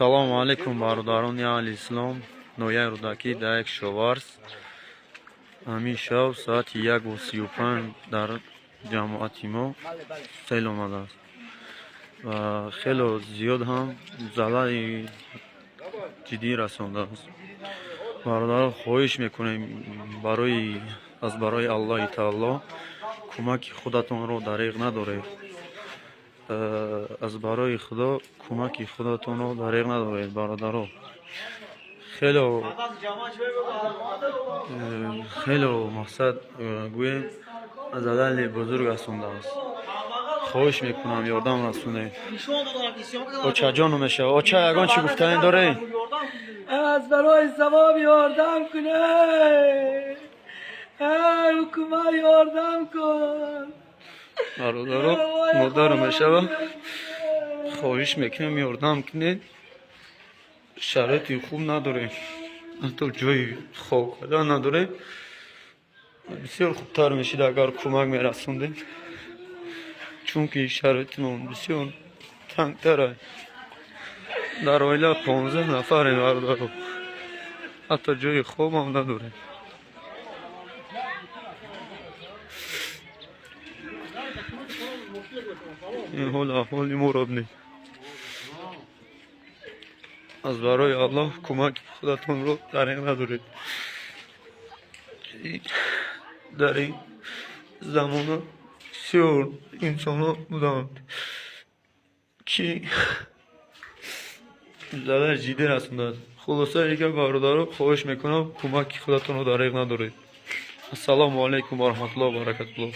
Салому алейкум бародарони аҳли ислом. Нояи рӯдакӣ дар як шоварс. Ҳамин шав соати 1:35 дар ҷамоати мо сел омадааст ва хело зиёд ҳам залали ҷиддӣ расондааст. Бародарон, хоҳиш мекунем аз барои Аллоҳи таоло кӯмаки худатонро дариғ надоред. аз барои худо кӯмаки худатонро дариғ надоред бародаро. хело мақсад гӯем залали бузург расондааст. хоҳиш мекунам ёрдам расонед. очаҷон мешава. оча ягон чӣ гуфтанӣ доред? از برای ثواب یاردم کنه. حکومت یاردم کن. برادران مادر میشوه. خواهش میکنم یاردم کنید. شرایطی خوب نداریم. حتی جای خواب کردن نداریم. بسیار خوبتر میشید اگر کمک میرسوندید. چون که شرایطمون بسیار تنگتره. در اویله 15 نفریم برادران. حتی جای خواب هم نداریم. این حال احوالی ما را بینید. از برای الله کمک خودتون رو دریغ ندارید. در این زمانه بسیار انسان ها بودند که ضرر جدی رسوندند. خلاصه دیگه برادران خواهش میکنم کمک خودتون رو دریغ ندارید. السلام علیکم و رحمت الله و برکاته.